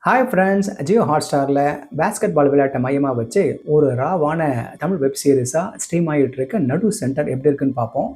Hi friends, Jio ஹாட்ஸ்டாரில் basketball விளையாட்டை மையமாக வச்சு ஒரு ராவான தமிழ் வெப் சீரிஸாக ஸ்ட்ரீம் ஆகிட்டு இருக்க நடு சென்டர் எப்படி இருக்குன்னு பார்ப்போம்.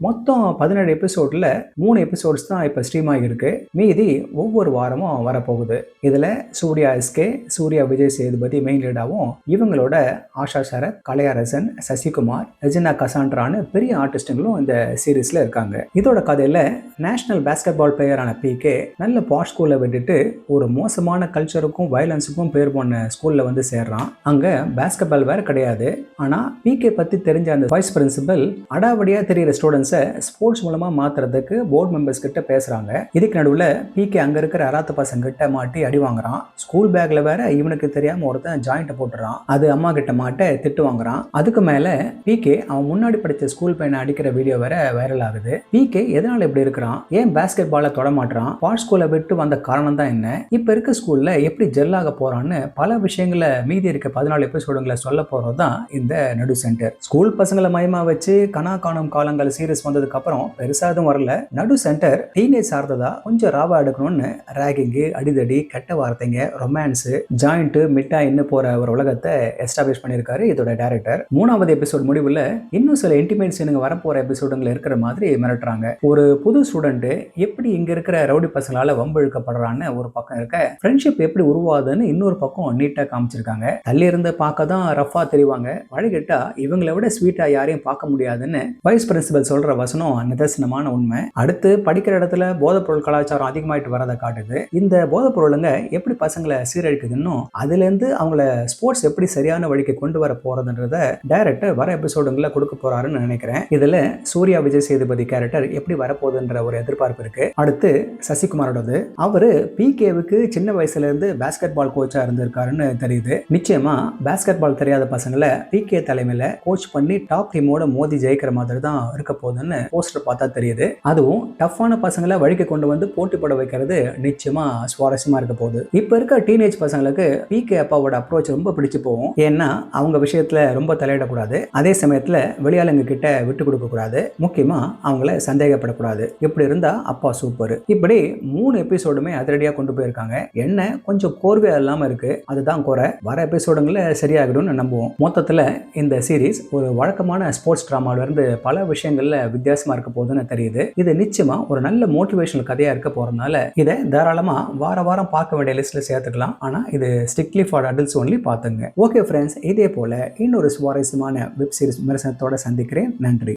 மொத்தம் 17 எபிசோடில் 3 எபிசோட்ஸ் தான் இப்போ ஸ்ட்ரீம் ஆகியிருக்கு. மீதி ஒவ்வொரு வாரமும் வரப்போகுது. இதில் சூர்யா எஸ்கே, சூர்யா விஜய் சேதுபதி மெயின் லீடாகவும், இவங்களோட ஆஷா சரத், கலையரசன், சசிகுமார், ரெஜினா கசான்ட்ரான்னு பெரிய ஆர்டிஸ்ட்டுங்களும் இந்த சீரீஸில் இருக்காங்க. இதோட கதையில் நேஷனல் பேஸ்கெட் பால் பிளேயரான பிகே நல்ல பாஷ் ஸ்கூலில் விட்டுட்டு ஒரு மோசமான கல்ச்சருக்கும் வயலன்ஸுக்கும் பேர் போன ஸ்கூலில் வந்து சேர்றான். அங்கே பேஸ்கெட் பால் வேற கிடையாது. ஆனால் பிகே பற்றி தெரிஞ்ச அந்த வைஸ் பிரின்சிபல் அடாவடியாக தெரிகிற ஸ்டூடெண்ட்ஸ் ஸ்போர்ட்ஸ் மூலமா மாத்துறதுக்கு போர்டு மெம்பர்ஸ் கிட்ட பேசுறாங்க. இதுக்கு நடுவில் பிகே அங்க இருக்கிற அராத்த பசங்க கிட்ட மாட்டி அடி வாங்குறான். ஸ்கூல் பேக்ல வேற இவனுக்கு தெரியாம ஒருத்தன் ஜாயிண்ட் போட்டுறான். அது அம்மா கிட்ட மாட்ட திட்டு வாங்குறான். அதுக்கு மேல பிகே அவன் முன்னாடி படிச்ச ஸ்கூல் பையனை அடிக்கிற வீடியோ வேற வைரல் ஆகுது. பிகே எதனால இப்படி இருக்கிறான், ஏன் பேஸ்கெட் பாலை தொட மாட்டான், பாட் ஸ்கூலை விட்டு வந்த காரணம் தான் என்ன, இப்ப இருக்க ஸ்கூல்ல எப்படி ஜெல்லாக போறான்னு பல விஷயங்களை மீதி இருக்க 14 எபிசோடுகளை சொல்ல போறதுதான் இந்த நடு சென்டர். ஸ்கூல் பசங்களை மையமா வச்சு கனா காணும் காலங்கள் சீரிஸ் வந்ததுக்கு அப்புறம் பெருசா எதுவும் வரல. நடு சென்டர் டீனேஜ் சார்ந்ததா கொஞ்சம் ராவா எடுக்கணும்னு ராகிங்கு, அடிதடி, கெட்ட வார்த்தைங்க, ரொமான்ஸ், ஜாயிண்ட், மிட்டாயின்னு போற ஒரு உலகத்தை எஸ்டாப்ளிஷ் பண்ணியிருக்காரு இதோட டைரக்டர். 3வது எபிசோட் முடிவுல இன்னும் சில இன்டிமேட் சீனுங்க வரப்போற எபிசோடுகள் இருக்கிற மாதிரி மிரட்டுறாங்க. ஒரு புது ஸ்டூடெண்ட் எப்படி இங்க இருக்கிற ரவுடி பசங்களால வம்பு இழுக்கப்படுறான்னு ஒரு பக்கம் இருக்க, ஃப்ரெண்ட்ஷிப் எப்படி உருவாதுன்னு இன்னொரு பக்கம் நீட்டா காமிச்சிருக்காங்க. தள்ளி இருந்து பார்க்க தான் ரஃபா தெரிவாங்க, வழிகிட்டா இவங்களை விட ஸ்வீட்டா யாரையும் பார்க்க முடியாதுன்னு வைஸ் பிரின்சிபல் சொல்ற வசனம் நிதர்சனமான உண்மை. அடுத்து படிக்கிற இடத்துல போதைப் பொருள் கலாச்சாரம் அதிகமாயிட்டு வரதை காட்டுது. இந்த போதைப் பொருளுங்க எப்படி பசங்களை சீரழிக்குதுன்னு, அதுல இருந்து அவங்கள ஸ்போர்ட்ஸ் எப்படி சரியான வழிக்கு கொண்டு வர போறதுன்றத டைரக்டர் வர எபிசோடுங்களை கொடுக்க போறாருன்னு நினைக்கிறேன். இதுல சூர்யா விஜய் சேதுபதி கேரக்டர் எப்படி வரப்போகுதுன்ற ஒரு எதிர்பார்ப்பு இருக்கு. அடுத்து சசிகுமாரோடது. அவரு பிகேவுக்கு சின்ன வயசுல இருந்து பேஸ்கெட் பால் கோச்சா இருந்திருக்காருன்னு தெரியுது. நிச்சயமா பேஸ்கெட் பால் தெரியாத பசங்களை பிகே தலைமையில கோச் பண்ணி டாப் டீமோட மோதி ஜெயிக்கிற மாதிரி தான் இருக்க போகுதுன்னு போஸ்டர் பார்த்தா தெரியுது. அதுவும் டஃப்பான பசங்களை வழிக்கு கொண்டு வந்து போட்டி போட வைக்கிறது நிச்சயமா சுவாரஸ்யமா இருக்க போகுது. இப்ப இருக்க டீனேஜ் பசங்களுக்கு பிகே அப்பாவோட அப்ரோச் ரொம்ப பிடிச்சு போகும். ஏன்னா அவங்க விஷயத்துல ரொம்ப தலையிடக்கூடாது, அதே சமயத்துல வெளியாளுங்க கிட்ட விட்டு கொடுக்க கூடாது, முக்கியமா அவங்கள சந்தேகப்படக்கூடாது. இப்படி இருந்தா அப்பா சூப்பர். இப்படி 3 எபிசோடுமே அதிரடியா கொண்டு போயிருக்காங்க. என்ன கொஞ்சம் கோர்வையா இல்லாம இருக்கு, அதுதான் குறை. வர எபிசோடுங்களை சரியாகிடும்னு நம்புவோம். மொத்தத்துல இந்த சீரீஸ் ஒரு வழக்கமான ஸ்போர்ட்ஸ் டிராமால இருந்து பல விஷயங்கள்ல வித்தியாசமா இருக்க போகுதுன்னு தெரியுது. இது நிச்சயமா ஒரு நல்ல மோட்டிவேஷனல் கதையா இருக்க போறதுனால இதை தாராளமா வார வாரம் பார்க்க வேண்டிய லிஸ்ட்ல சேர்த்துக்கலாம். ஆனா இது ஸ்ட்ரிக்ட்லி ஃபார் அடல்ட்ஸ் ஒன்லி பாத்துங்க. ஓகே ஃப்ரெண்ட்ஸ், இதே போல இன்னொரு சுவாரஸ்யமான வெப் சீரிஸ் விமர்சனத்தோட சந்திக்கிறேன். நன்றி.